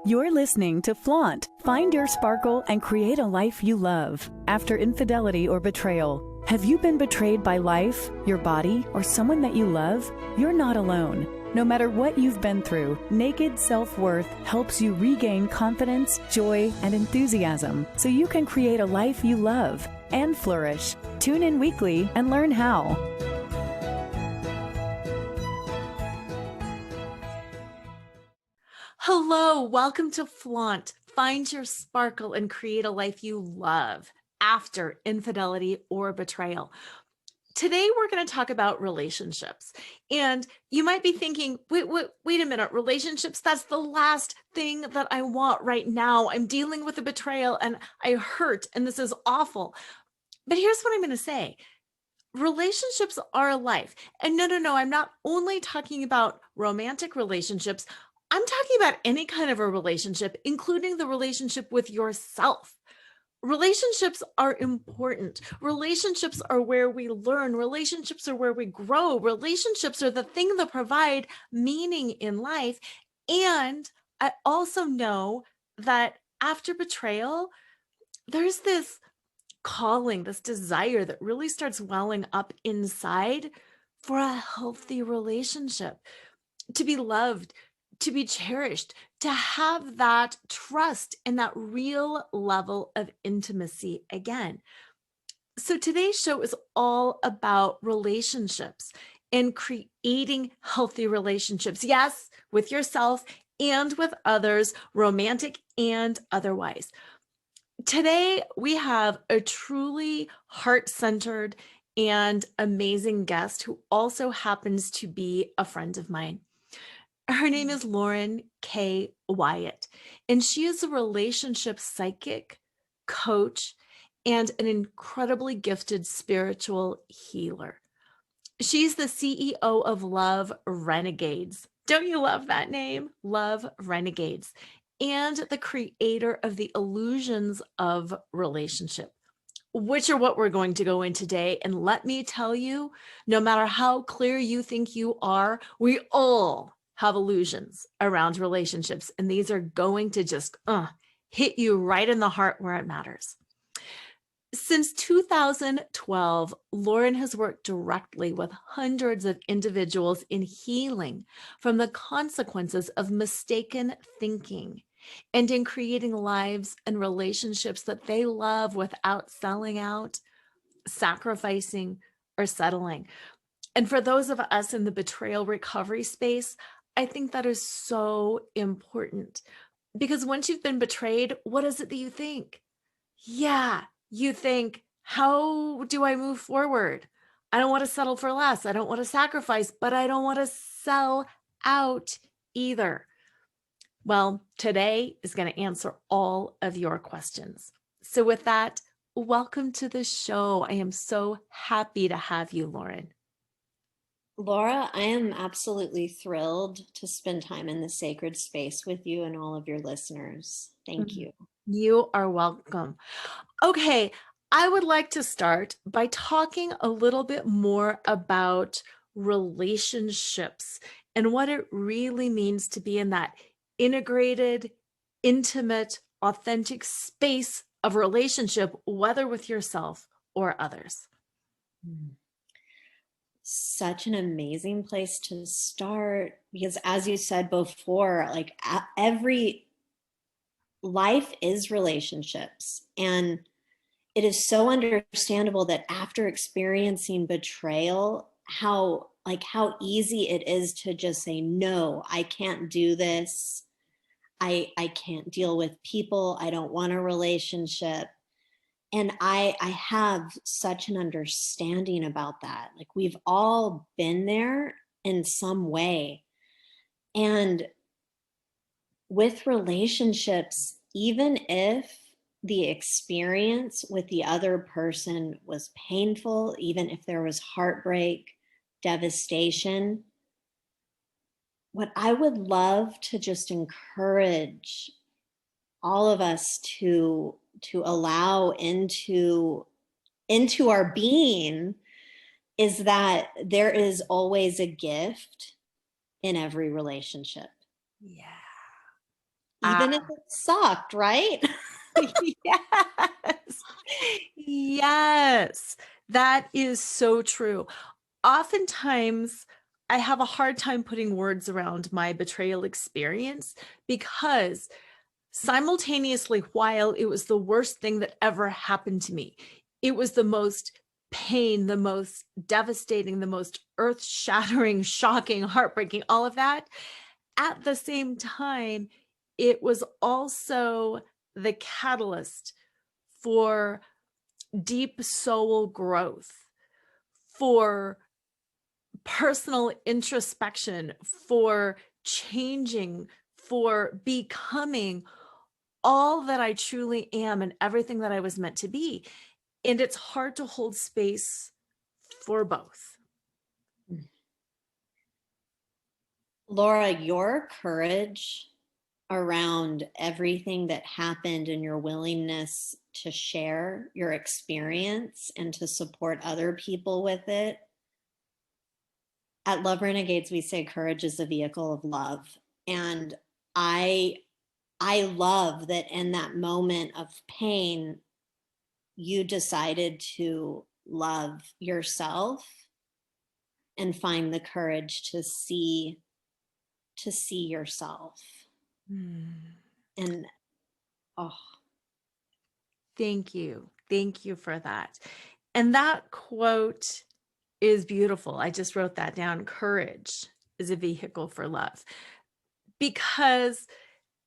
You're listening to Flaunt. Find your sparkle and create a life you love. After infidelity or betrayal, have you been betrayed by life, your body, or someone that you love? You're not alone. No matter what you've been through, Naked Self-Worth helps you regain confidence, joy, and enthusiasm so you can create a life you love and flourish. Tune in weekly and learn how. Hello, welcome to Flaunt. Find your sparkle and create a life you love after infidelity or betrayal. Today, we're going to talk about relationships. And you might be thinking, wait a minute, relationships, that's the last thing that I want right now. I'm dealing with a betrayal and I hurt and this is awful. But here's what I'm going to say. Relationships are life. And no, I'm not only talking about romantic relationships. I'm talking about any kind of a relationship, including the relationship with yourself. Relationships are important. Relationships are where we learn. Relationships are where we grow. Relationships are the thing that provide meaning in life. And I also know that after betrayal, there's this calling, this desire that really starts welling up inside for a healthy relationship, to be loved, to be cherished, to have that trust and that real level of intimacy again. So today's show is all about relationships and creating healthy relationships. Yes, with yourself and with others, romantic and otherwise. Today, we have a truly heart-centered and amazing guest who also happens to be a friend of mine. Her name is Lauren K. Wyatt, and she is a relationship psychic, coach, and an incredibly gifted spiritual healer. She's the CEO of Love Renegades. Don't you love that name? Love Renegades. And the creator of the illusions of relationship, which are what we're going to go in today. And let me tell you, no matter how clear you think you are, we all have illusions around relationships, and these are going to just hit you right in the heart where it matters. Since 2012, Lauren has worked directly with hundreds of individuals in healing from the consequences of mistaken thinking and in creating lives and relationships that they love without selling out, sacrificing, or settling. And for those of us in the betrayal recovery space, I think that is so important, because once you've been betrayed, what is it that you think? Yeah, you think, how do I move forward? I don't want to settle for less. I don't want to sacrifice, but I don't want to sell out either. Well, today is going to answer all of your questions. So with that, welcome to the show. I am so happy to have you, Lauren. Laura, I am absolutely thrilled to spend time in this sacred space with you and all of your listeners. Thank you. You are welcome. Okay, I would like to start by talking a little bit more about relationships and what it really means to be in that integrated, intimate, authentic space of relationship, whether with yourself or others. Such an amazing place to start, because as you said before, like every life is relationships, and it is so understandable that after experiencing betrayal, how easy it is to just say, no, I can't do this. I can't deal with people. I don't want a relationship. And I have such an understanding about that. Like, we've all been there in some way. And with relationships, even if the experience with the other person was painful, even if there was heartbreak, devastation, what I would love to just encourage all of us to allow into our being is that there is always a gift in every relationship. Yeah. even if it sucked, right? Yes. Yes. That is so true. Oftentimes, I have a hard time putting words around my betrayal experience because simultaneously, while it was the worst thing that ever happened to me, it was the most pain, the most devastating, the most earth-shattering, shocking, heartbreaking, all of that. At the same time, it was also the catalyst for deep soul growth, for personal introspection, for changing, for becoming all that I truly am and everything that I was meant to be. And it's hard to hold space for both. Laura, your courage around everything that happened and your willingness to share your experience and to support other people with it. At Love Renegades, we say courage is a vehicle of love. And I love that in that moment of pain, you decided to love yourself and find the courage to see yourself. And oh, Thank you. Thank you for that. And that quote is beautiful. I just wrote that down. Courage is a vehicle for love, because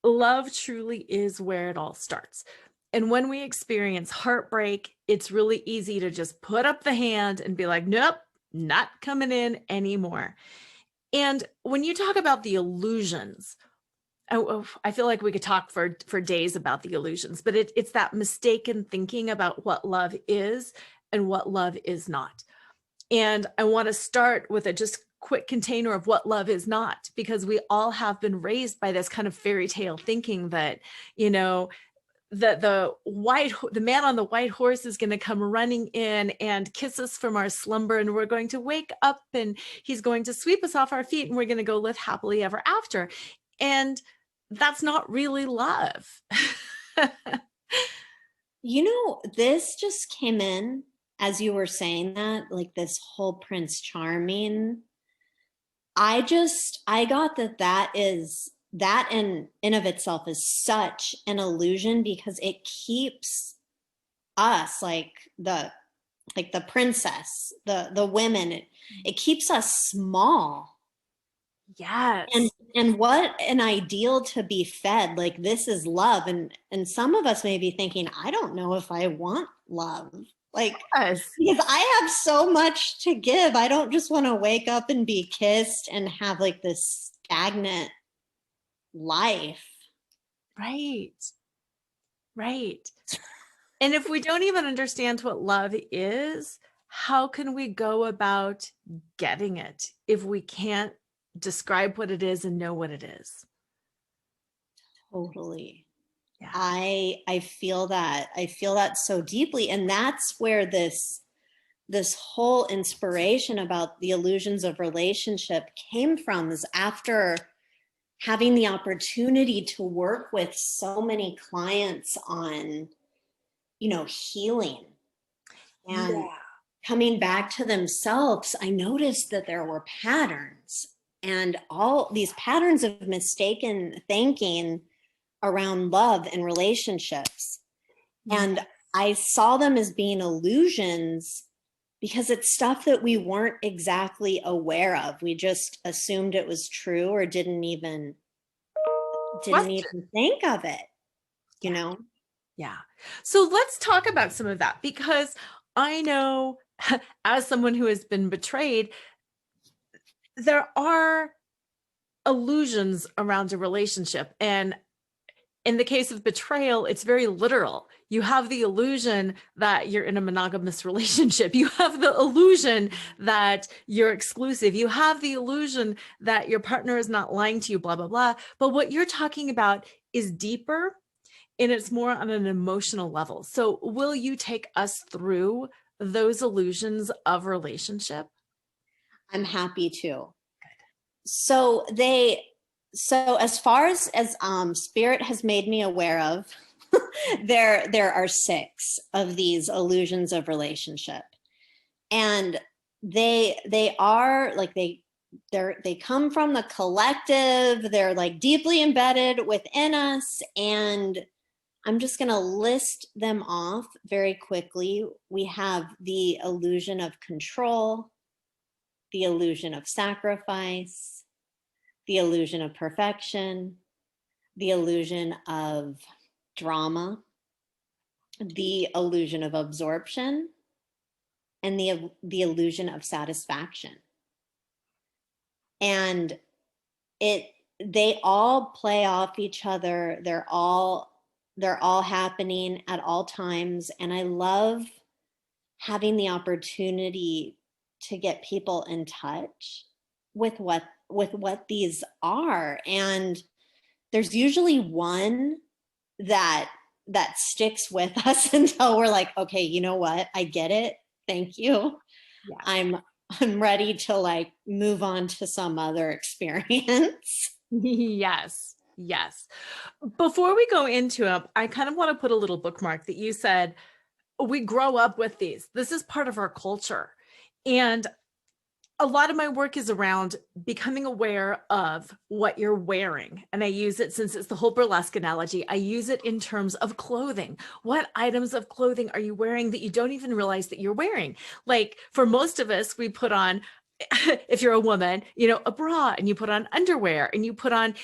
love truly is where it all starts. And when we experience heartbreak, it's really easy to just put up the hand and be like, nope, not coming in anymore. And when you talk about the illusions, I feel like we could talk for days about the illusions, but it's that mistaken thinking about what love is and what love is not. And I want to start with a just quick container of what love is not, because we all have been raised by this kind of fairy tale thinking that, the man on the white horse is going to come running in and kiss us from our slumber, and we're going to wake up and he's going to sweep us off our feet and we're going to go live happily ever after. And that's not really love. this just came in as you were saying that, like this whole Prince Charming. I got that in of itself is such an illusion, because it keeps us like the princess, the women, it keeps us small. Yes. And what an ideal to be fed, like this is love. And some of us may be thinking, I don't know if I want love. Like, Yes. because I have so much to give. I don't just want to wake up and be kissed and have like this stagnant life. Right. Right. And if we don't even understand what love is, how can we go about getting it if we can't describe what it is and know what it is? Totally. Yeah. I feel that. I feel that so deeply. And that's where this whole inspiration about the illusions of relationship came from, is after having the opportunity to work with so many clients on, healing and coming back to themselves. I noticed that there were patterns, and all these patterns of mistaken thinking around love and relationships. And I saw them as being illusions, because it's stuff that we weren't exactly aware of. We just assumed it was true, or didn't even think of it, Yeah. So let's talk about some of that, because I know as someone who has been betrayed, there are illusions around a relationship. And in the case of betrayal, it's very literal. You have the illusion that you're in a monogamous relationship. You have the illusion that you're exclusive. You have the illusion that your partner is not lying to you, blah, blah, blah. But what you're talking about is deeper, and it's more on an emotional level. So will you take us through those illusions of relationship? I'm happy to. So So as far as spirit has made me aware of, there are 6 of these illusions of relationship, and they are like they come from the collective. They're like deeply embedded within us, and I'm just going to list them off very quickly. We have the illusion of control, the illusion of sacrifice, the illusion of perfection, the illusion of drama, the illusion of absorption, and the illusion of satisfaction. And they all play off each other. They're all happening at all times. And I love having the opportunity to get people in touch with what these are. And there's usually one that sticks with us until we're like, okay, you know what? I get it. Thank you. Yeah. I'm ready to like move on to some other experience. Yes. Yes. Before we go into it, I kind of want to put a little bookmark that you said, we grow up with these. This is part of our culture. And a lot of my work is around becoming aware of what you're wearing. And I use it, since it's the whole burlesque analogy, I use it in terms of clothing. What items of clothing are you wearing that you don't even realize that you're wearing? Like for most of us, we put on, if you're a woman, a bra, and you put on underwear, and you put on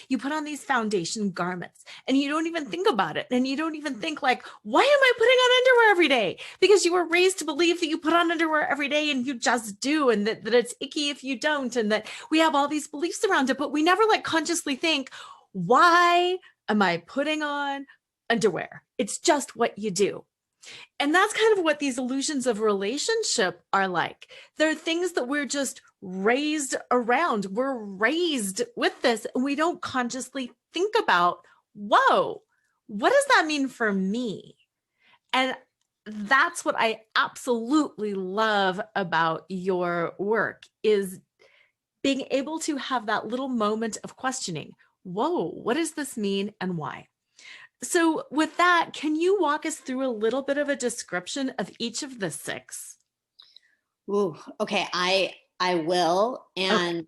these foundation garments, and you don't even think about it. And you don't even think like, why am I putting on underwear every day? Because you were raised to believe that you put on underwear every day and you just do, and that it's icky if you don't, and that we have all these beliefs around it, but we never like consciously think, why am I putting on underwear? It's just what you do. And that's kind of what these illusions of relationship are like. They're things that we're just raised around. We're raised with this, and we don't consciously think about, whoa, what does that mean for me? And that's what I absolutely love about your work, is being able to have that little moment of questioning. Whoa, what does this mean and why? So with that, can you walk us through a little bit of a description of each of the 6? Ooh, okay. I will. And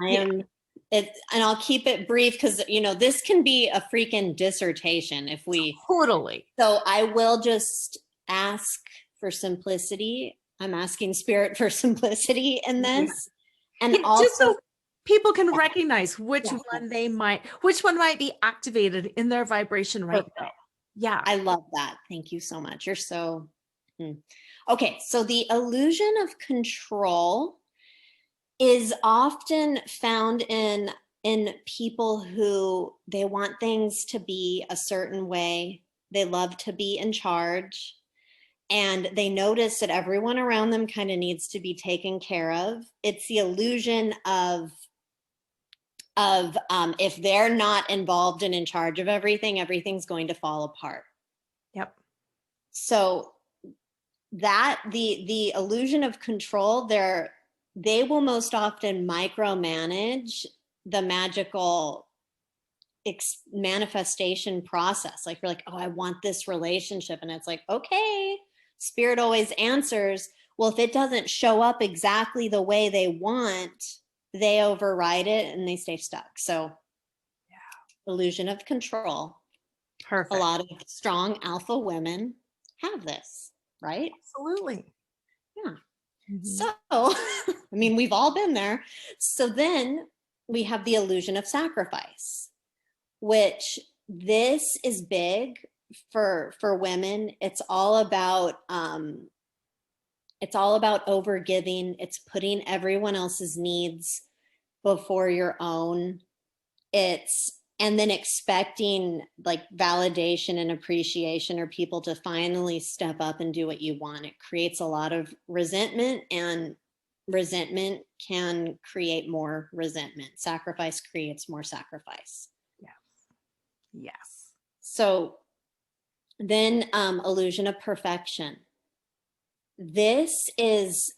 okay. And I'll keep it brief because, this can be a freaking dissertation if we. Totally. So I will just ask for simplicity. I'm asking spirit for simplicity in this. Yeah. And also, just so people can recognize which one might be activated in their vibration right now. Yeah. I love that. Thank you so much. You're so okay. So the illusion of control is often found in people who they want things to be a certain way. They love to be in charge, and they notice that everyone around them kind of needs to be taken care of. It's the illusion of if they're not involved and in charge of everything, everything's going to fall apart. Yep. So that the illusion of control, they will most often micromanage the magical manifestation process. Like, we're like, oh, I want this relationship. And it's like, okay, spirit always answers, well, if it doesn't show up exactly the way they want, they override it and they stay stuck. So yeah, illusion of control. Perfect. A lot of strong alpha women have this, right? Absolutely. Yeah. Mm-hmm. So, I mean, we've all been there. So then we have the illusion of sacrifice, which this is big for women. It's all about overgiving. It's putting everyone else's needs before your own. And then expecting like validation and appreciation, or people to finally step up and do what you want. It creates a lot of resentment, and resentment can create more resentment. Sacrifice creates more sacrifice. Yes. Yes. So then illusion of perfection. This is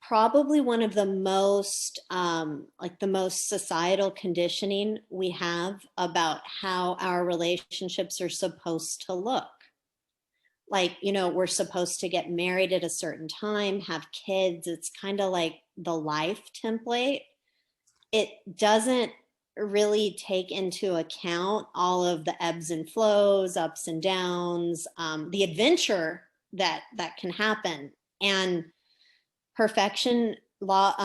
probably one of the most like the most societal conditioning we have about how our relationships are supposed to look. Like, you know, we're supposed to get married at a certain time, have kids. It's kind of like the life template. It doesn't really take into account all of the ebbs and flows, ups and downs, the adventure that can happen. And perfection law,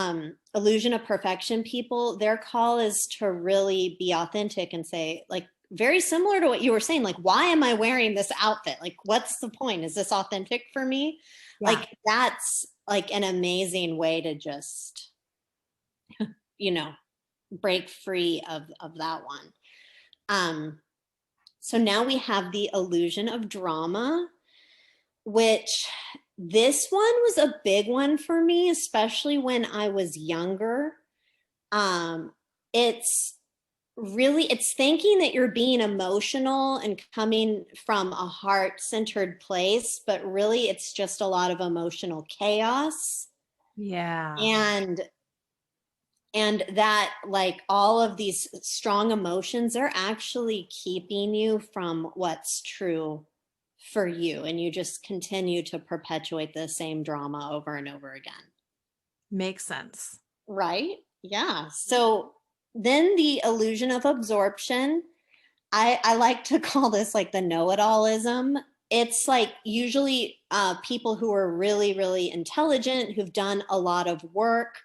illusion of perfection people, their call is to really be authentic and say, like, very similar to what you were saying, like, why am I wearing this outfit? Like, what's the point? Is this authentic for me? Yeah. Like, that's like an amazing way to just, you know, break free of that one. So now we have the illusion of drama, which this one was a big one for me, especially when I was younger. It's it's thinking that you're being emotional and coming from a heart-centered place, but really it's just a lot of emotional chaos. Yeah. And that, like, all of these strong emotions are actually keeping you from what's true for you, and you just continue to perpetuate the same drama over and over again. Makes sense. Right? Yeah. So then the illusion of absorption, I like to call this like the know-it-allism. It's like usually people who are really, really intelligent, who've done a lot of work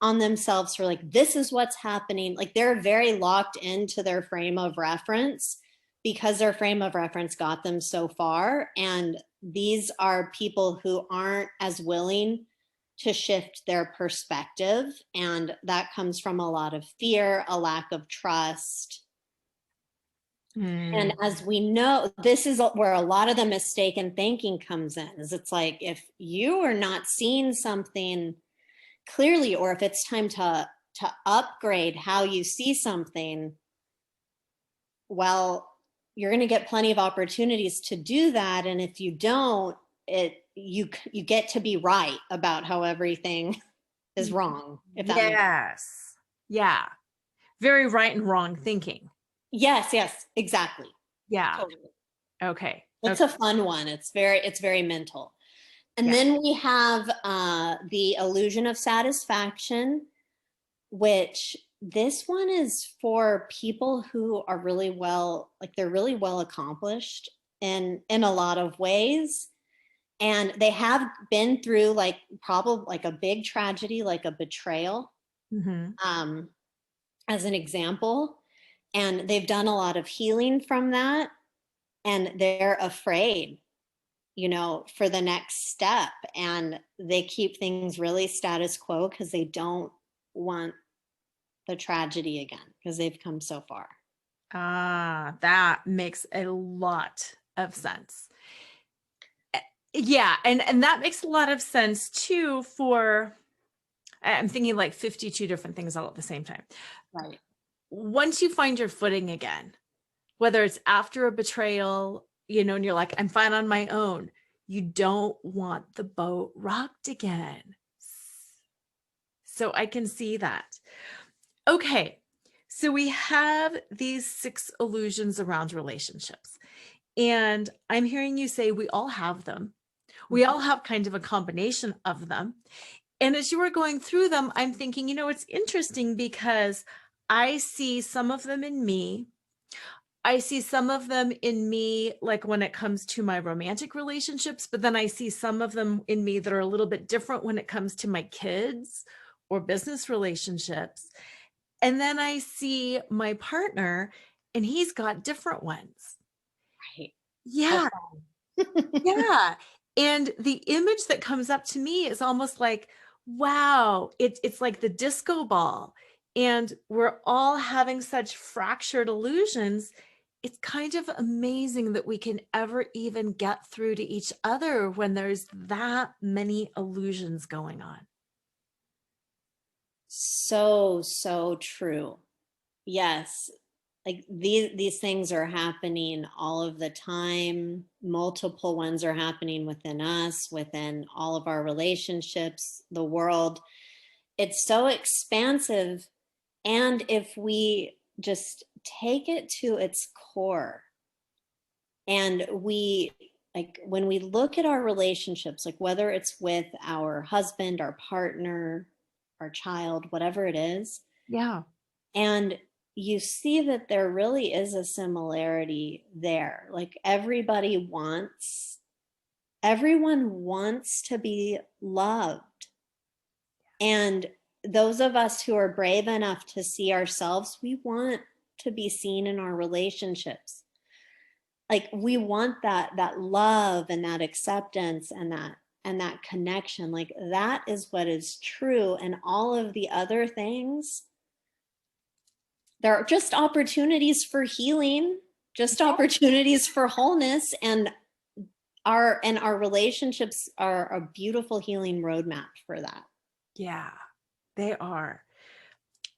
on themselves for, like, this is what's happening. Like, they're very locked into their frame of reference because their frame of reference got them so far. And these are people who aren't as willing to shift their perspective. And that comes from a lot of fear, a lack of trust. And as we know, this is where a lot of the mistaken thinking comes in, is it's like, if you are not seeing something clearly, or if it's time to upgrade how you see something, well, you're going to get plenty of opportunities to do that. And if you don't, you get to be right about how everything is wrong, if that makes sense. Yes. Yeah. Very right and wrong thinking. Yes, exactly. Yeah. Totally. Okay. It's a fun one. It's very mental. And Yeah. then we have the illusion of satisfaction, which this one is for people who are really well, like, they're really well accomplished in a lot of ways. And they have been through, like, probably like a big tragedy, like a betrayal, as an example. And they've done a lot of healing from that. And they're afraid, you know, for the next step. And they keep things really status quo because they don't want the tragedy again, because they've come so far. Ah, that makes a lot of sense. Yeah, and that makes a lot of sense too. I'm thinking like 52 different things all at the same time. Right. Once you find your footing again, whether it's after a betrayal, you know, and you're like, I'm fine on my own, you don't want the boat rocked again. So I can see that. Okay, so we have these 6 illusions around relationships. And I'm hearing you say we all have them. We all have kind of a combination of them. And as you were going through them, I'm thinking, you know, it's interesting because I see some of them in me. I see some of them in me, like when it comes to my romantic relationships, but then I see some of them in me that are a little bit different when it comes to my kids or business relationships. And then I see my partner and he's got different ones. Right. Yeah. Yeah. And the image that comes up to me is almost like, wow, it's like the disco ball. And we're all having such fractured illusions. It's kind of amazing that we can ever even get through to each other when there's that many illusions going on. So true. Yes. like these things are happening all of the time. Multiple ones are happening within us, within all of our relationships, the world. It's so expansive. And if we just take it to its core, and we, like, when we look at our relationships, like whether it's with our husband, our partner, our child, whatever it is, Yeah. and you see that there really is a similarity there. Like everyone wants to be loved. And those of us who are brave enough to see ourselves, we want to be seen in our relationships. Like we want that love and that acceptance and that connection. Like that is what is true. And all of the other things, there are just opportunities for healing, just opportunities for wholeness, and our relationships are a beautiful healing roadmap for that. Yeah, they are.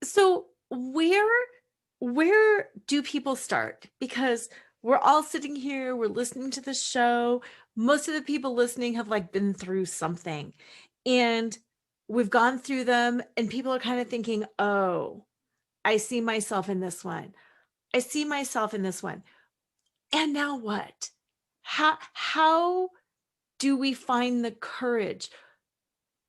So where do people start? Because we're all sitting here, we're listening to the show. Most of the people listening have like been through something, and we've gone through them, and people are kind of thinking, oh, I see myself in this one. I see myself in this one. And now what? How do we find the courage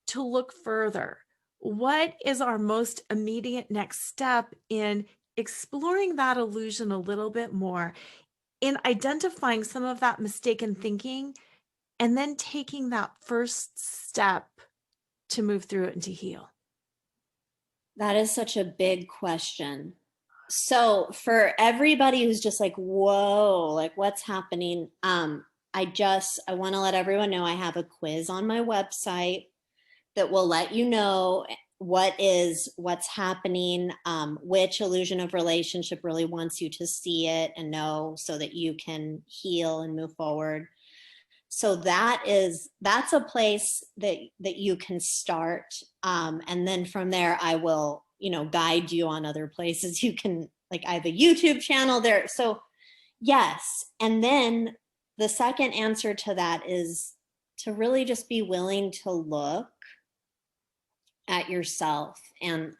to look further? What is our most immediate next step in exploring that illusion a little bit more, in identifying some of that mistaken thinking, and then taking that first step to move through it and to heal? That is such a big question. So for everybody who's just like, whoa, like what's happening? I want to let everyone know I have a quiz on my website that will let you know what's happening, which illusion of relationship really wants you to see it and know so that you can heal and move forward. So that's a place that you can start. And then from there, I will, guide you on other places. You can, like, I have a YouTube channel there. So yes. And then the second answer to that is to really just be willing to look at yourself. And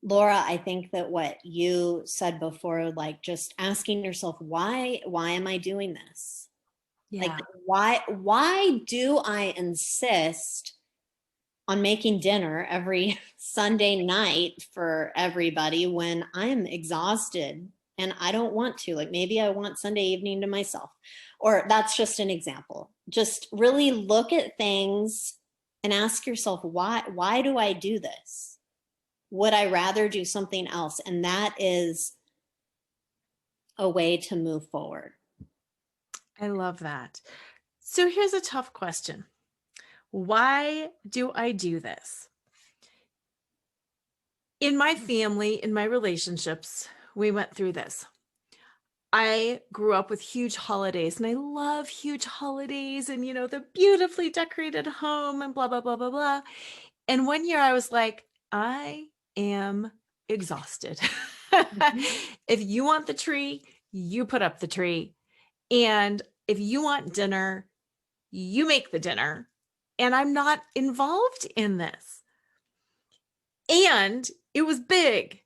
Laura, I think that what you said before, like just asking yourself, why am I doing this? Yeah. Like, why do I insist on making dinner every Sunday night for everybody when I'm exhausted and I don't want to? Like maybe I want Sunday evening to myself, or that's just an example. Just really look at things and ask yourself, why do I do this? Would I rather do something else? And that is a way to move forward. I love that. So here's a tough question. Why do I do this? In my family, in my relationships, we went through this. I grew up with huge holidays, and I love huge holidays and, the beautifully decorated home and blah, blah, blah, blah, blah. And one year I was like, I am exhausted. If you want the tree, you put up the tree. And if you want dinner, you make the dinner. And I'm not involved in this. And it was big.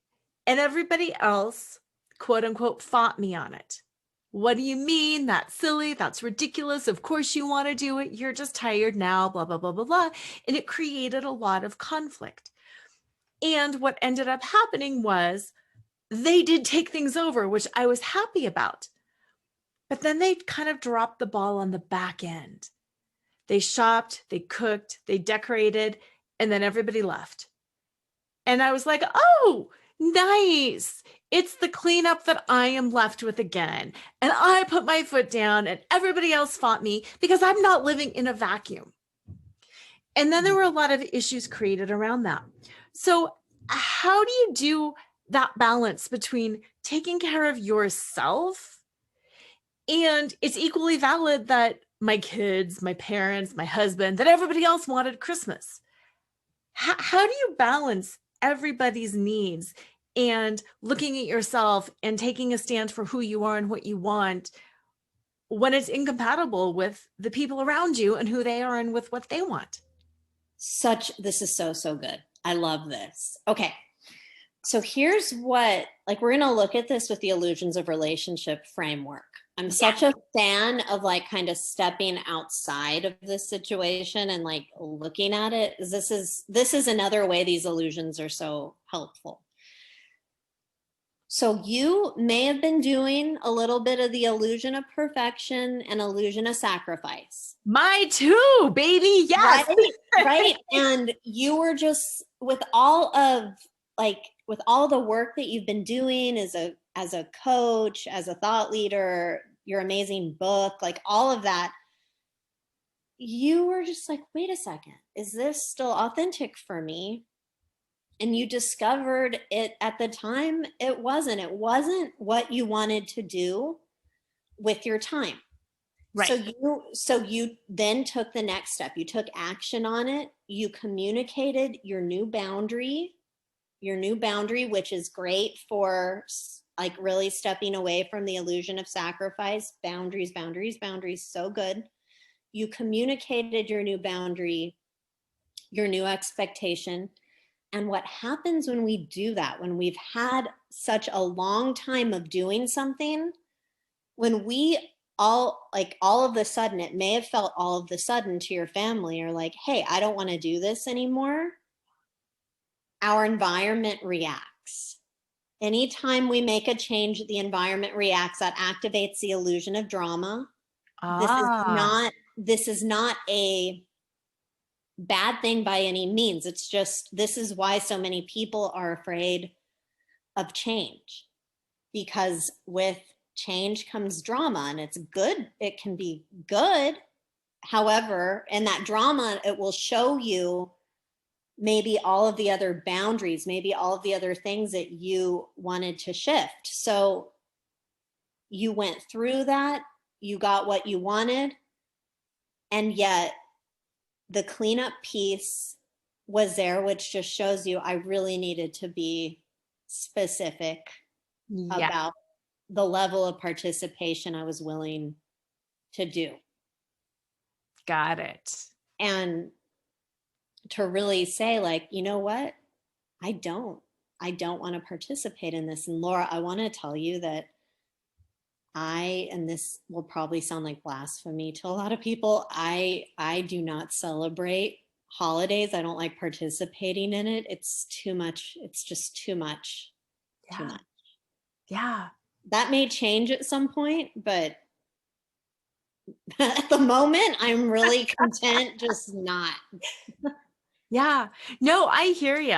And everybody else, quote unquote, fought me on it. What do you mean? That's silly. That's ridiculous. Of course you want to do it. You're just tired now, blah, blah, blah, blah, blah. And it created a lot of conflict. And what ended up happening was they did take things over, which I was happy about. But then they kind of dropped the ball on the back end. They shopped, they cooked, they decorated, and then everybody left. And I was like, oh, nice. It's the cleanup that I am left with again. And I put my foot down and everybody else fought me because I'm not living in a vacuum. And then there were a lot of issues created around that. So how do you do that balance between taking care of yourself? And it's equally valid that my kids, my parents, my husband, that everybody else wanted Christmas. How do you balance everybody's needs and looking at yourself and taking a stand for who you are and what you want when it's incompatible with the people around you and who they are and with what they want. This is so good. I love this. Okay. So here's what, like, we're going to look at this with the illusions of relationship framework. I'm such a fan of like kind of stepping outside of this situation and like looking at it. This is another way these illusions are so helpful. So you may have been doing a little bit of the illusion of perfection and illusion of sacrifice. My too, baby. Yes. Right. And you were just with all the work that you've been doing as a coach, as a thought leader, your amazing book, like all of that, you were just like, wait a second, is this still authentic for me? And you discovered it at the time, it wasn't what you wanted to do with your time. Right. So you then took the next step. You took action on it. You communicated your new boundary, which is great for like really stepping away from the illusion of sacrifice. Boundaries, so good. You communicated your new boundary, your new expectation. And what happens when we do that, when we've had such a long time of doing something, when we all of the sudden, it may have felt all of the sudden to your family or like, hey, I don't want to do this anymore. Our environment reacts. Anytime we make a change, the environment reacts. That activates the illusion of drama. This is not a bad thing by any means. It's just, this is why so many people are afraid of change, because with change comes drama, and it's good. It can be good. However, in that drama, it will show you maybe all of the other boundaries, maybe all of the other things that you wanted to shift. So you went through that, you got what you wanted, and yet the cleanup piece was there, which just shows you I really needed to be specific about the level of participation I was willing to do. Got it. And to really say, like, you know what? I don't want to participate in this. And Laura, I want to tell you that and this will probably sound like blasphemy to a lot of people, I do not celebrate holidays. I don't like participating in it. It's too much. It's just too much. Yeah. Too much. Yeah. That may change at some point, but at the moment, I'm really content just not. Yeah. No, I hear you.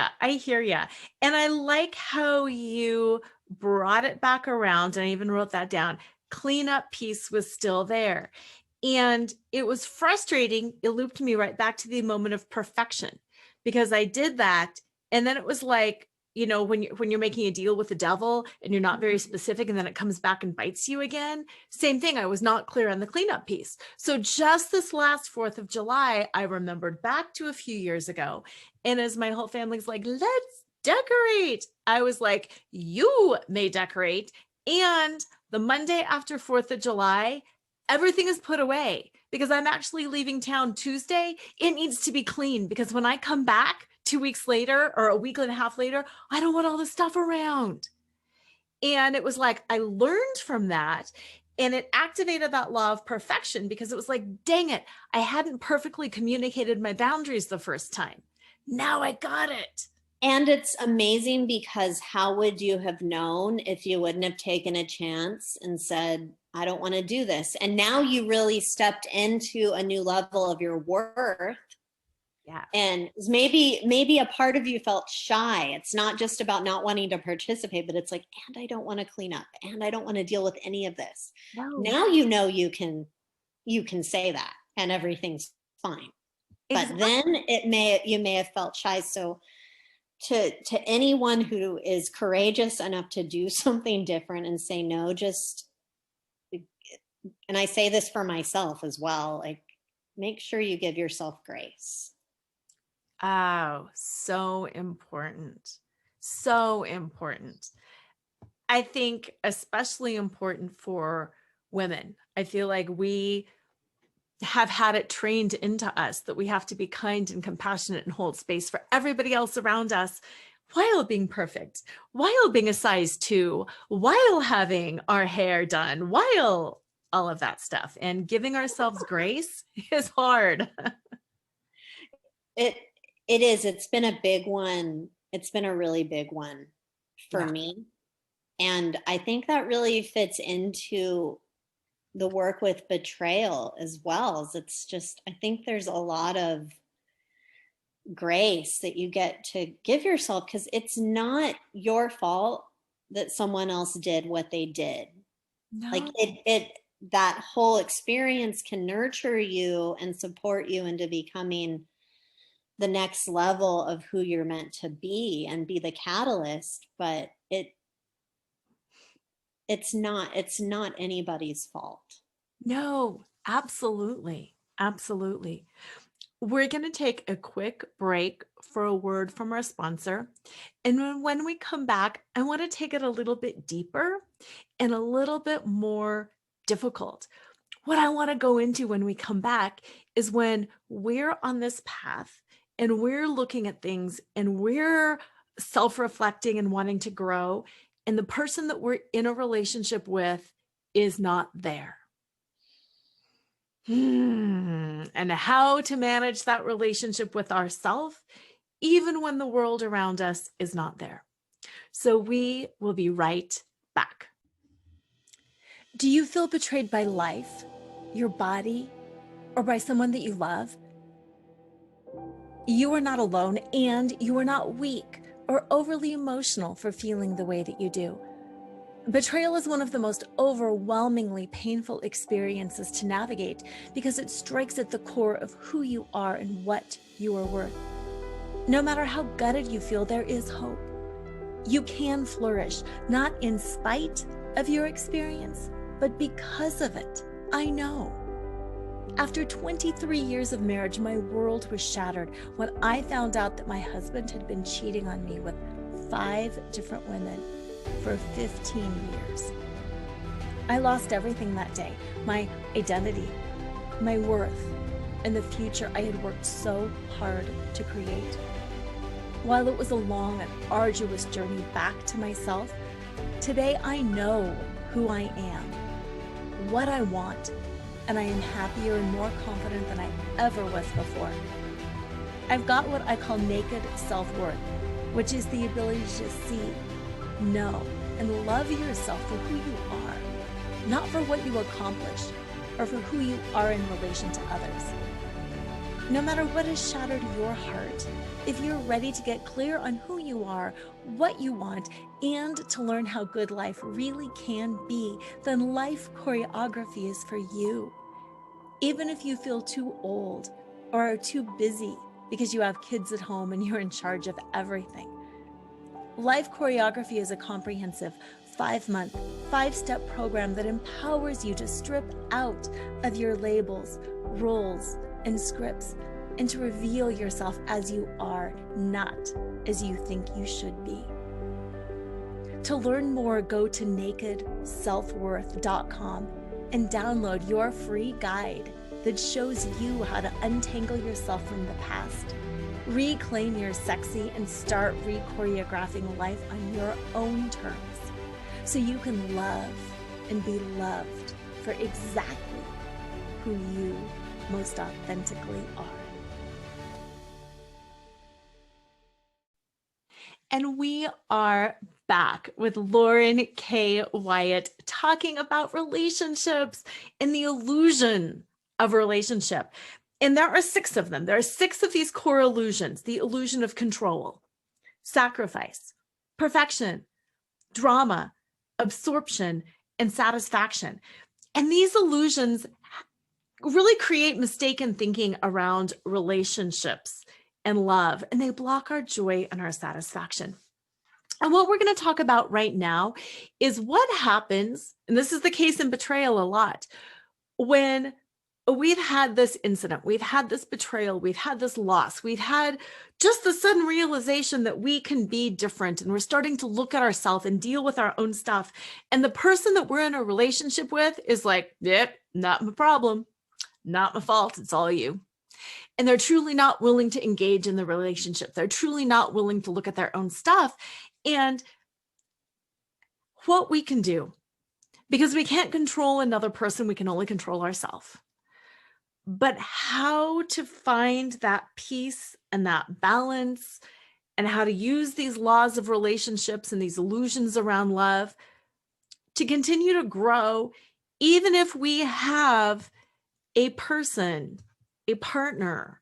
And I like how you brought it back around, and I even wrote that down. Cleanup piece was still there. And it was frustrating. It looped me right back to the moment of perfection, because I did that. And then it was like, you know, when you're making a deal with the devil and you're not very specific, and then it comes back and bites you again. Same thing. I was not clear on the cleanup piece. So just this last 4th of July, I remembered back to a few years ago. And as my whole family's like, let's decorate, I was like, you may decorate. And the Monday after 4th of July, everything is put away because I'm actually leaving town Tuesday. It needs to be clean, because when I come back 2 weeks later or a week and a half later, I don't want all this stuff around. And it was like, I learned from that, and it activated that law of perfection, because it was like, dang it, I hadn't perfectly communicated my boundaries the first time. Now I got it. And it's amazing, because how would you have known if you wouldn't have taken a chance and said, I don't want to do this? And now you really stepped into a new level of your worth. Yeah. And maybe a part of you felt shy. It's not just about not wanting to participate, but it's like, and I don't want to clean up, and I don't want to deal with any of this. No. Now you know you can say that and everything's fine. Exactly. But then you may have felt shy. So to anyone who is courageous enough to do something different and say no, and I say this for myself as well, like, make sure you give yourself grace. Oh, so important. So important. I think especially important for women. I feel like we have had it trained into us that we have to be kind and compassionate and hold space for everybody else around us while being perfect, while being a size 2, while having our hair done, while all of that stuff. And giving ourselves grace is hard. It it is. It's been a big one. It's been a really big one for Yeah. me. And I think that really fits into the work with betrayal as well. It's just, I think there's a lot of grace that you get to give yourself because it's not your fault that someone else did what they did. Like No. that whole experience can nurture you and support you into becoming the next level of who you're meant to be and be the catalyst, but it's not anybody's fault. No, absolutely. Absolutely. We're going to take a quick break for a word from our sponsor. And when we come back, I want to take it a little bit deeper and a little bit more difficult. What I want to go into when we come back is when we're on this path and we're looking at things and we're self-reflecting and wanting to grow, and the person that we're in a relationship with is not there. And how to manage that relationship with ourselves, even when the world around us is not there. So we will be right back. Do you feel betrayed by life, your body, or by someone that you love? You are not alone, and you are not weak or overly emotional for feeling the way that you do. Betrayal is one of the most overwhelmingly painful experiences to navigate because it strikes at the core of who you are and what you are worth. No matter how gutted you feel, there is hope. You can flourish, not in spite of your experience, but because of it. I know. After 23 years of marriage, my world was shattered when I found out that my husband had been cheating on me with 5 different women for 15 years. I lost everything that day, my identity, my worth, and the future I had worked so hard to create. While it was a long and arduous journey back to myself, today I know who I am, what I want, and I am happier and more confident than I ever was before. I've got what I call naked self-worth, which is the ability to see, know, and love yourself for who you are, not for what you accomplished or for who you are in relation to others. No matter what has shattered your heart, if you're ready to get clear on who you are, what you want, and to learn how good life really can be, then Life Choreography is for you. Even if you feel too old or are too busy because you have kids at home and you're in charge of everything. Life Choreography is a comprehensive 5-month, 5-step program that empowers you to strip out of your labels, roles, and scripts, and to reveal yourself as you are, not as you think you should be. To learn more, go to nakedselfworth.com and download your free guide that shows you how to untangle yourself from the past, reclaim your sexy, and start re-choreographing life on your own terms so you can love and be loved for exactly who you most authentically are. And we are back with Lauren K. Wyatt talking about relationships and the illusion of relationship. And there are 6 of them. There are 6 of these core illusions: the illusion of control, sacrifice, perfection, drama, absorption, and satisfaction. And these illusions really create mistaken thinking around relationships and love, and they block our joy and our satisfaction. And what we're going to talk about right now is what happens, and this is the case in betrayal a lot, when we've had this incident, we've had this betrayal, we've had this loss, we've had just the sudden realization that we can be different, and we're starting to look at ourselves and deal with our own stuff. And the person that we're in a relationship with is like, yep, not my problem, not my fault, it's all you. And they're truly not willing to engage in the relationship. They're truly not willing to look at their own stuff. And what we can do, because we can't control another person, we can only control ourselves. But how to find that peace and that balance, and how to use these laws of relationships and these illusions around love to continue to grow, even if we have a person, a partner,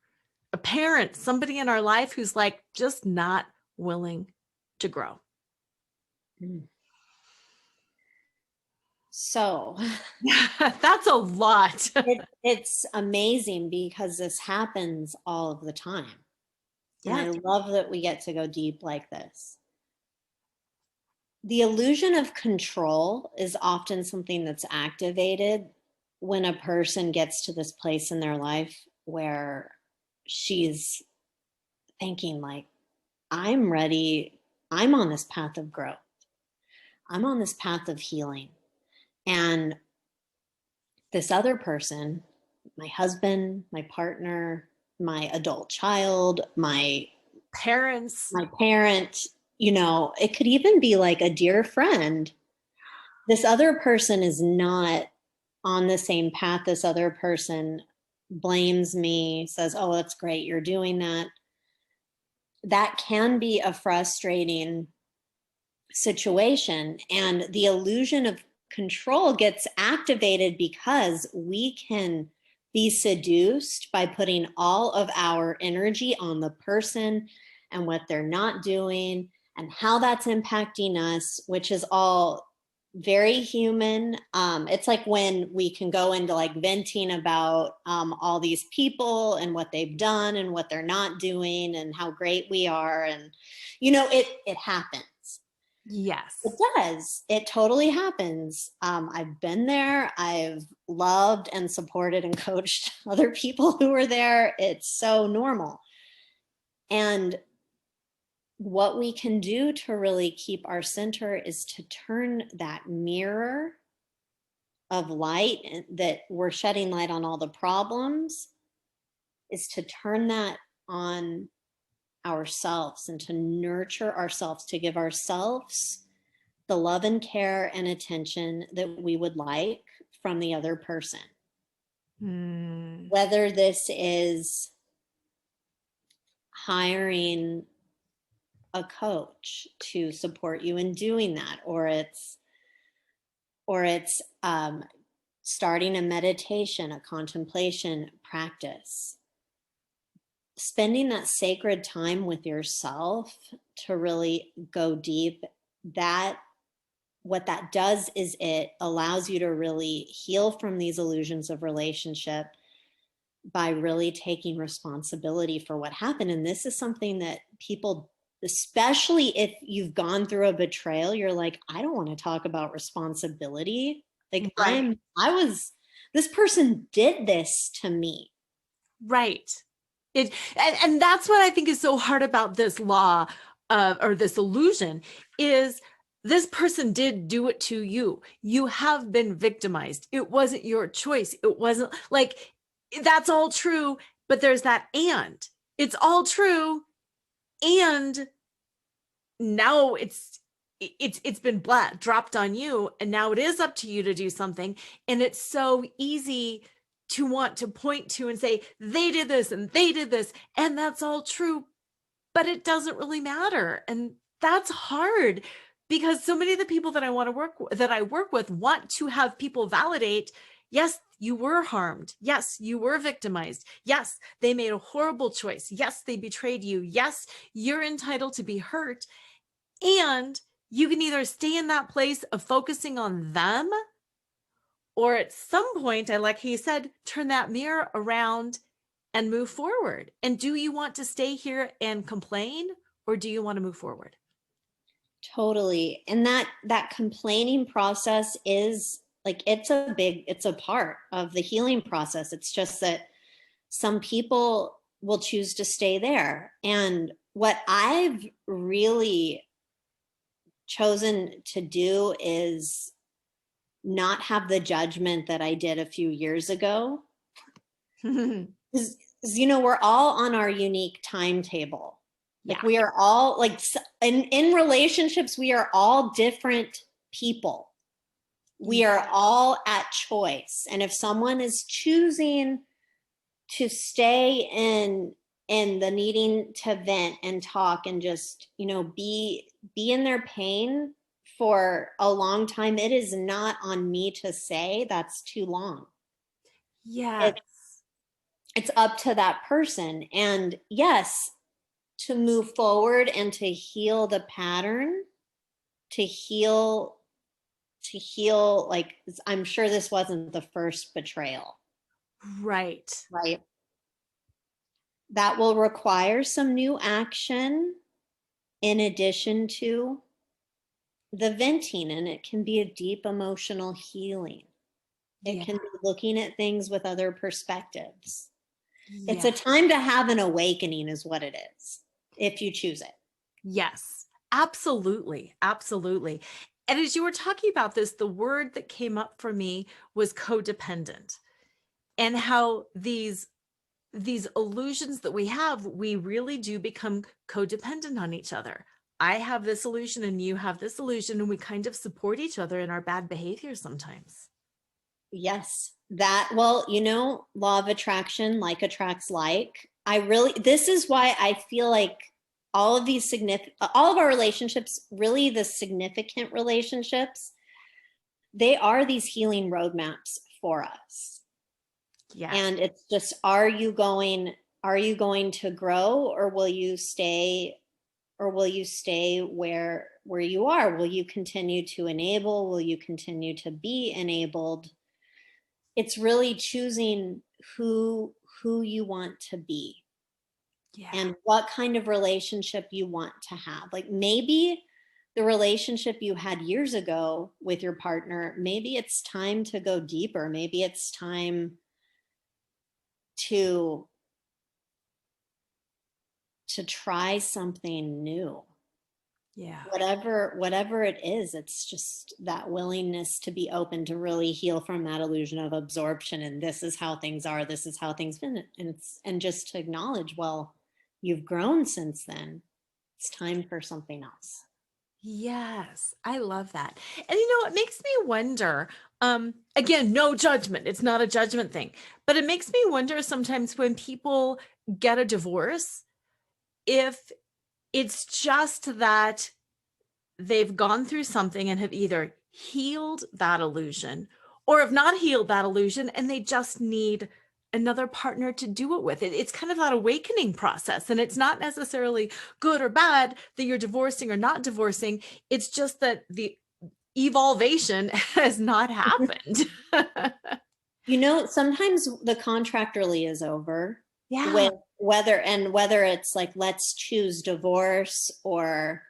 a parent, somebody in our life who's like just not willing to grow. So that's a lot. It's amazing because this happens all of the time. Yeah. And I love that we get to go deep like this. The illusion of control is often something that's activated when a person gets to this place in their life where she's thinking like, I'm ready. I'm on this path of growth. I'm on this path of healing. And this other person, my husband, my partner, my adult child, my parent, you know, it could even be like a dear friend. This other person is not on the same path. This other person blames me, says, oh, that's great, you're doing that. That can be a frustrating situation. And the illusion of control gets activated because we can be seduced by putting all of our energy on the person and what they're not doing and how that's impacting us, which is all very human. It's like when we can go into like venting about all these people and what they've done and what they're not doing and how great we are. And, you know, it happens. Yes. It does. It totally happens. I've been there. I've loved and supported and coached other people who were there. It's so normal. And what we can do to really keep our center is to turn that mirror of light that we're shedding light on all the problems, is to turn that on ourselves and to nurture ourselves, to give ourselves the love and care and attention that we would like from the other person. Whether this is hiring a coach to support you in doing that, or it's starting a meditation, a contemplation practice, spending that sacred time with yourself to really go deep. That what that does is it allows you to really heal from these illusions of relationship by really taking responsibility for what happened. And this is something that people, especially if you've gone through a betrayal, you're like, I don't want to talk about responsibility. Like, right. This person did this to me. Right. And that's what I think is so hard about this law or this illusion is this person did do it to you. You have been victimized. It wasn't your choice. It wasn't like, that's all true, but there's that and. It's all true, and now it's been dropped on you, and now it is up to you to do something. And it's so easy to want to point to and say, they did this and they did this, and that's all true, but it doesn't really matter. And that's hard because so many of the people that I work with want to have people validate, yes, you were harmed. Yes, you were victimized. Yes, they made a horrible choice. Yes, they betrayed you. Yes, you're entitled to be hurt. And you can either stay in that place of focusing on them, or at some point, I like how you said, turn that mirror around and move forward. And do you want to stay here and complain, or do you want to move forward? Totally. And that complaining process is Like it's a part of the healing process. It's just that some people will choose to stay there. And what I've really chosen to do is not have the judgment that I did a few years ago. Because, we're all on our unique timetable. Like Yeah. we are all like in relationships, we are all different people. We are all at choice. And if someone is choosing to stay in the needing to vent and talk and just, be in their pain for a long time, it is not on me to say that's too long. Yes. It's up to that person. And yes, to move forward and to heal the pattern, to heal, like, I'm sure this wasn't the first betrayal. Right. Right. That will require some new action in addition to the venting, and it can be a deep emotional healing. It can be looking at things with other perspectives. It's a time to have an awakening is what it is, if you choose it. Yes, absolutely. Absolutely. And as you were talking about this, the word that came up for me was codependent, and how these illusions that we have, we really do become codependent on each other. I have this illusion and you have this illusion, and we kind of support each other in our bad behavior sometimes. Yes. Well, law of attraction, like attracts like. This is why I feel like all of our relationships, really the significant relationships, they are these healing roadmaps for us. Yeah. And it's just, are you going to grow, or will you stay where you are? Will you continue to enable? Will you continue to be enabled? It's really choosing who you want to be. Yeah. And what kind of relationship you want to have. Like maybe the relationship you had years ago with your partner, maybe it's time to go deeper. Maybe it's time to try something new. Yeah. Whatever it is, it's just that willingness to be open to really heal from that illusion of absorption. And this is how things are. This is how things been. And just to acknowledge, well, you've grown since then. It's time for something else. Yes, I love that. And it makes me wonder, again, no judgment. It's not a judgment thing, but it makes me wonder sometimes when people get a divorce, if it's just that they've gone through something and have either healed that illusion or have not healed that illusion, and they just need another partner to do it with. It's kind of that awakening process. And it's not necessarily good or bad that you're divorcing or not divorcing. It's just that the evolvation has not happened. Sometimes the contract really is over. Yeah. With whether it's like, let's choose divorce, or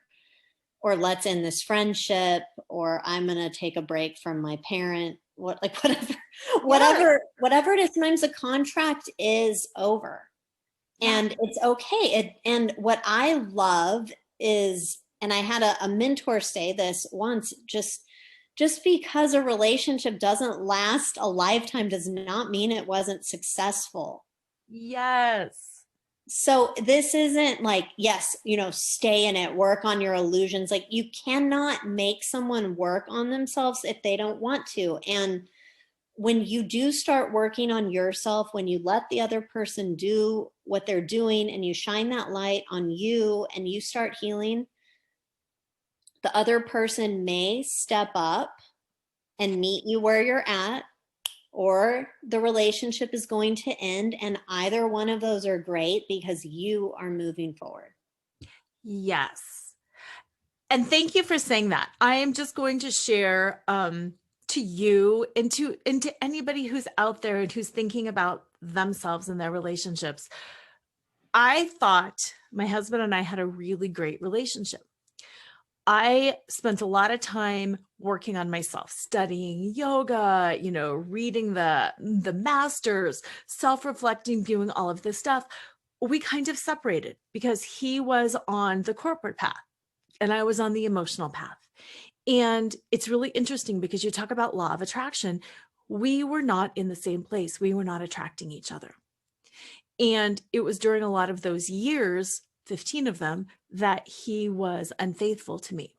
let's end this friendship, or I'm going to take a break from my parent, whatever it is. Sometimes the contract is over, and it's okay. And what I love is, and I had a mentor say this once, just because a relationship doesn't last a lifetime does not mean it wasn't successful. Yes. So this isn't like, yes, stay in it, work on your illusions. Like, you cannot make someone work on themselves if they don't want to. And when you do start working on yourself, when you let the other person do what they're doing and you shine that light on you and you start healing, the other person may step up and meet you where you're at, or the relationship is going to end, and either one of those are great because you are moving forward. Yes. And thank you for saying that. I am just going to share to you and to anybody who's out there and who's thinking about themselves and their relationships. I thought my husband and I had a really great relationship. I spent a lot of time working on myself, studying yoga, reading the masters, self-reflecting, doing all of this stuff. We kind of separated because he was on the corporate path and I was on the emotional path. And it's really interesting because you talk about law of attraction. We were not in the same place. We were not attracting each other. And it was during a lot of those years, 15 of them, that he was unfaithful to me.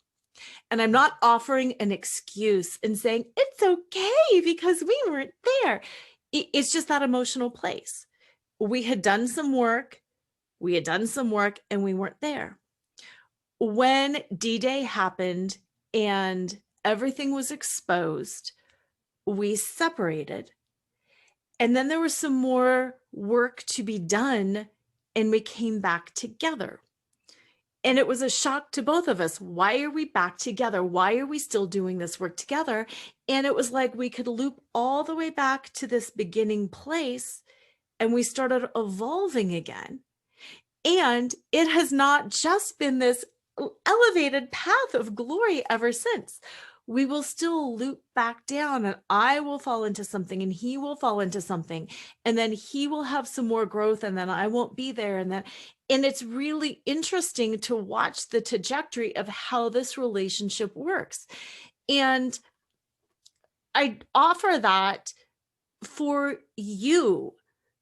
And I'm not offering an excuse and saying it's okay because we weren't there. It's just that emotional place. We had done some work. And we weren't there. When D-Day happened and everything was exposed, we separated. And then there was some more work to be done and we came back together. And it was a shock to both of us. Why are we back together? Why are we still doing this work together? And it was like we could loop all the way back to this beginning place and we started evolving again. And it has not just been this elevated path of glory ever since. We will still loop back down and I will fall into something and he will fall into something. And then he will have some more growth and then I won't be there. And it's really interesting to watch the trajectory of how this relationship works. And I offer that for you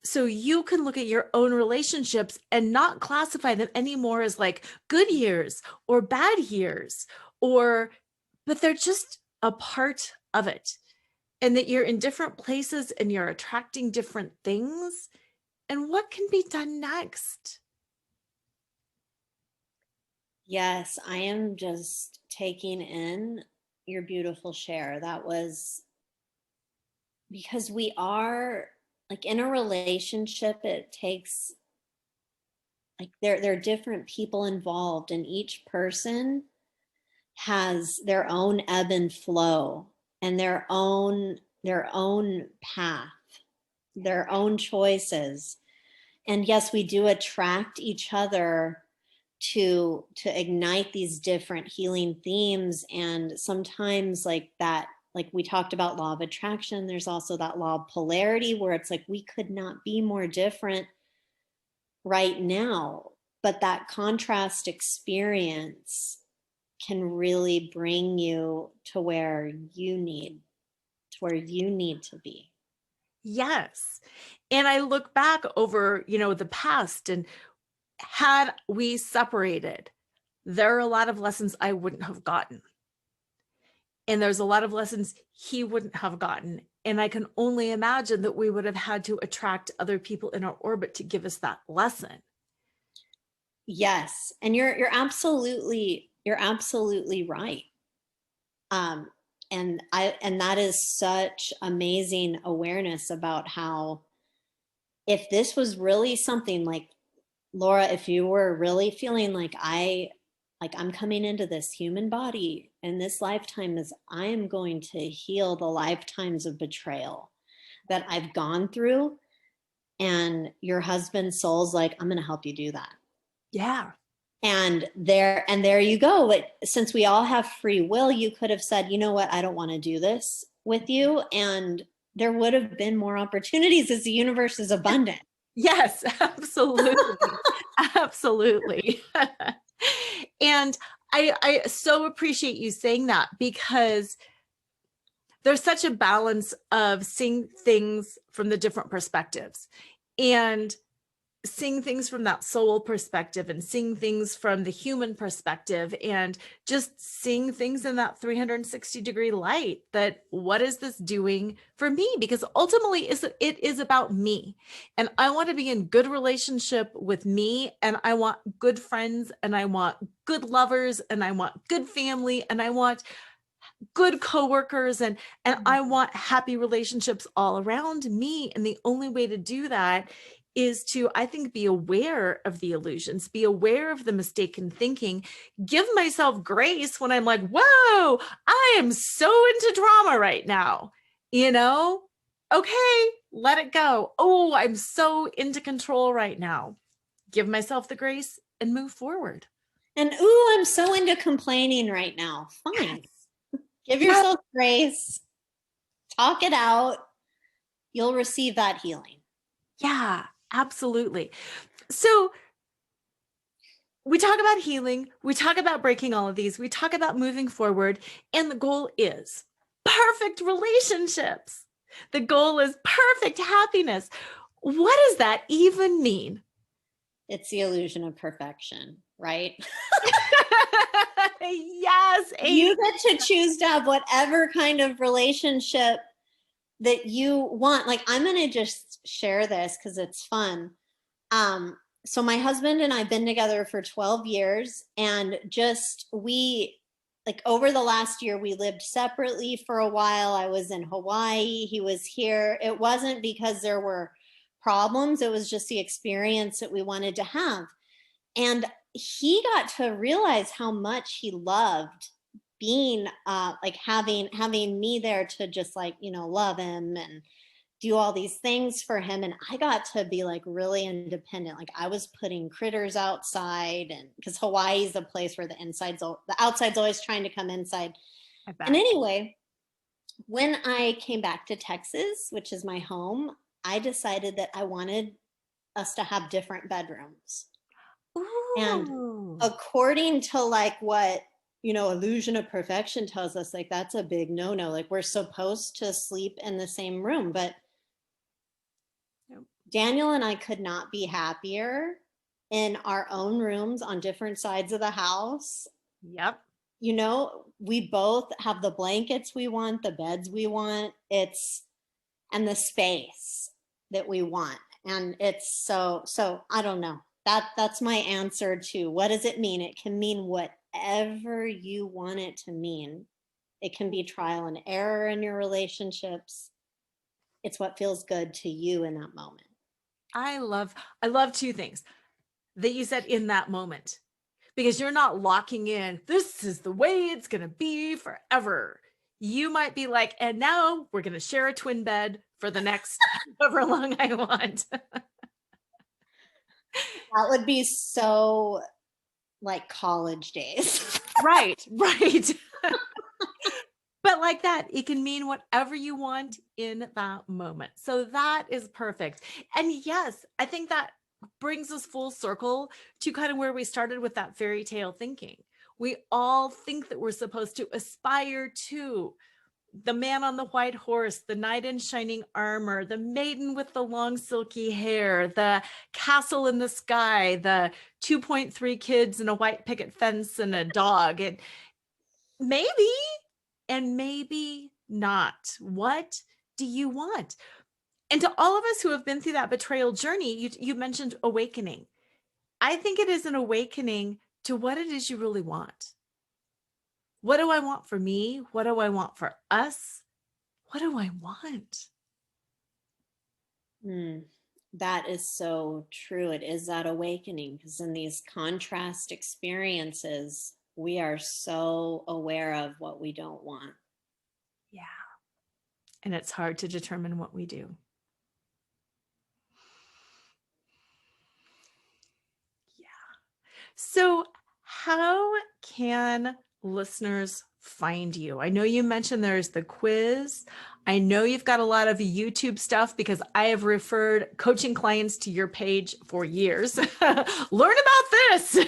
so you can look at your own relationships and not classify them anymore as like good years or bad years, but they're just a part of it. And that you're in different places and you're attracting different things. And what can be done next? Yes, I am just taking in your beautiful share. That was because we are like in a relationship, it takes like there are different people involved and each person has their own ebb and flow and their own path, their own choices. And yes, we do attract each other to ignite these different healing themes. And sometimes like that, like we talked about law of attraction, there's also that law of polarity where it's like we could not be more different right now, but that contrast experience can really bring you to where you need to be. Yes. And I look back over, the past, and had we separated, there are a lot of lessons I wouldn't have gotten. And there's a lot of lessons he wouldn't have gotten. And I can only imagine that we would have had to attract other people in our orbit to give us that lesson. Yes. And you're absolutely right. And that is such amazing awareness about how if this was really something like, Laura, if you were really feeling like I'm coming into this human body and this lifetime is I am going to heal the lifetimes of betrayal that I've gone through, and your husband's soul's like, I'm going to help you do that. Yeah. And there you go. But since we all have free will, you could have said, you know what, I don't want to do this with you. And there would have been more opportunities as the universe is abundant. Yes, absolutely. Absolutely. And I so appreciate you saying that because there's such a balance of seeing things from the different perspectives and seeing things from that soul perspective and seeing things from the human perspective and just seeing things in that 360-degree light. That what is this doing for me? Because ultimately it is about me, and I want to be in good relationship with me, and I want good friends, and I want good lovers, and I want good family, and I want good coworkers, and I want happy relationships all around me. And the only way to do that is to, I think, be aware of the illusions, be aware of the mistaken thinking, give myself grace when I'm like, whoa, I am so into drama right now. Okay, let it go. Oh, I'm so into control right now. Give myself the grace and move forward. And ooh, I'm so into complaining right now. Fine. Give Yeah. yourself grace. Talk it out. You'll receive that healing. Yeah, absolutely. So we talk about healing, we talk about breaking all of these, we talk about moving forward, and the goal is perfect relationships. The goal is perfect happiness. What does that even mean? It's the illusion of perfection, right? Yes, You get to choose to have whatever kind of relationship that you want. Like, I'm going to just share this because it's fun. So my husband and I've been together for 12 years, and just we, like, over the last year, we lived separately for a while. I was in Hawaii, he was here. It wasn't because there were problems, it was just the experience that we wanted to have. And he got to realize how much he loved being like having me there to just, like, love him and do all these things for him. And I got to be like really independent. Like, I was putting critters outside, and because Hawaii is a place where the outside's always trying to come inside. I And bet. anyway, when I came back to Texas, which is my home, I decided that I wanted us to have different bedrooms. And Ooh. according to, like, what, illusion of perfection tells us, like, that's a big no-no. Like, we're supposed to sleep in the same room. But Yep. Daniel and I could not be happier in our own rooms on different sides of the house. Yep. We both have the blankets we want, the beds we want, and the space that we want. And it's so I don't know. That's my answer to what does it mean? It can mean whatever you want it to mean. It can be trial and error in your relationships. It's what feels good to you in that moment. I love two things that you said in that moment, because you're not locking in, this is the way it's going to be forever. You might be like, and now we're going to share a twin bed for the next however long I want. That would be so, like, college days. Right, right. But like that, it can mean whatever you want in that moment. So that is perfect. And yes, I think that brings us full circle to kind of where we started with that fairy tale thinking. We all think that we're supposed to aspire to the man on the white horse, the knight in shining armor, the maiden with the long silky hair, the castle in the sky, the 2.3 kids and a white picket fence and a dog. And maybe, and maybe not. What do you want? And to all of us who have been through that betrayal journey, you mentioned awakening. I think it is an awakening to what it is you really want. What do I want for me? What do I want for us? What do I want? That is so true. It is that awakening, because in these contrast experiences, we are so aware of what we don't want. Yeah. And it's hard to determine what we do. Yeah. So, how can listeners find you? I know you mentioned there's the quiz. I know you've got a lot of YouTube stuff because I have referred coaching clients to your page for years. Learn about this.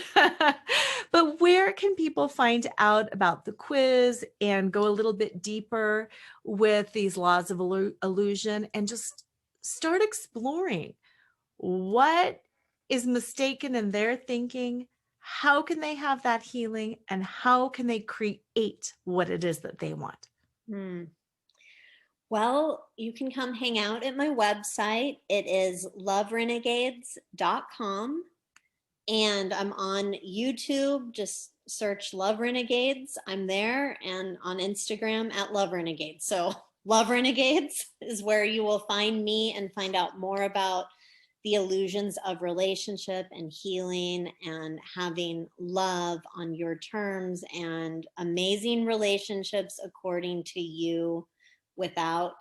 But where can people find out about the quiz and go a little bit deeper with these laws of illusion and just start exploring what is mistaken in their thinking? How can they have that healing, and how can they create what it is that they want? Well, you can come hang out at my website. It is loverenegades.com. And I'm on YouTube. Just search Love Renegades. I'm there. And on Instagram at Love Renegades. So Love Renegades is where you will find me and find out more about the illusions of relationship and healing and having love on your terms and amazing relationships according to you without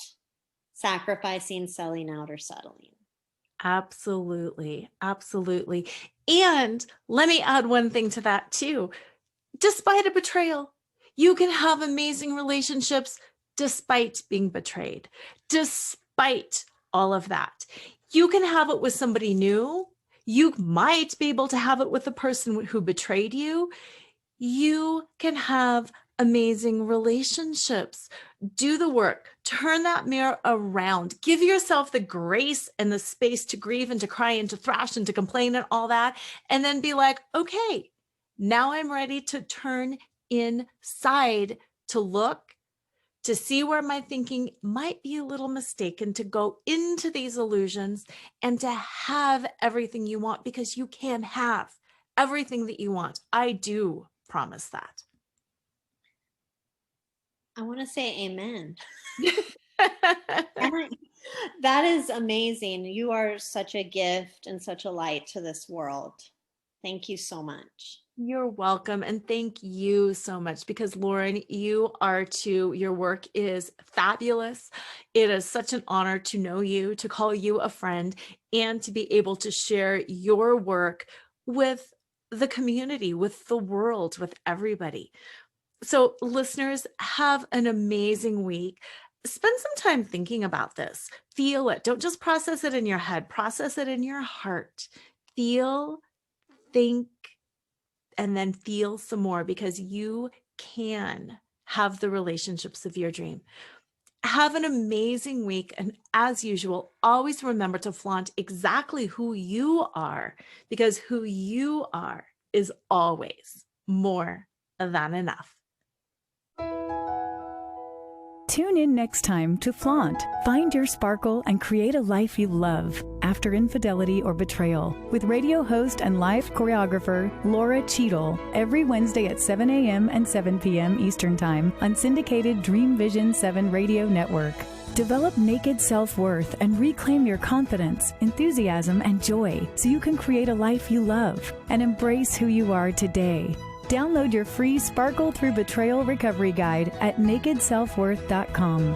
sacrificing, selling out, or settling. Absolutely. Absolutely. And let me add one thing to that too. Despite a betrayal, you can have amazing relationships despite being betrayed, despite all of that. You can have it with somebody new. You might be able to have it with the person who betrayed you. You can have amazing relationships. Do the work, turn that mirror around, give yourself the grace and the space to grieve and to cry and to thrash and to complain and all that. And then be like, okay, now I'm ready to turn inside to look, to see where my thinking might be a little mistaken, to go into these illusions and to have everything you want, because you can have everything that you want. I do promise that. I want to say amen. That is amazing. You are such a gift and such a light to this world. Thank you so much. You're welcome. And thank you so much, because Lauren, you are too. Your work is fabulous. It is such an honor to know you, to call you a friend, and to be able to share your work with the community, with the world, with everybody. So listeners, have an amazing week. Spend some time thinking about this. Feel it. Don't just process it in your head. Process it in your heart. Feel, think, and then feel some more, because you can have the relationships of your dream. Have an amazing week. And as usual, always remember to flaunt exactly who you are, because who you are is always more than enough. Tune in next time to Flaunt, Find Your Sparkle, and Create a Life You Love After Infidelity or Betrayal with radio host and live choreographer Laura Cheadle every Wednesday at 7 a.m. and 7 p.m. Eastern Time on syndicated Dream Vision 7 radio network. Develop naked self-worth and reclaim your confidence, enthusiasm, and joy so you can create a life you love and embrace who you are today. Download your free Sparkle Through Betrayal Recovery Guide at nakedselfworth.com.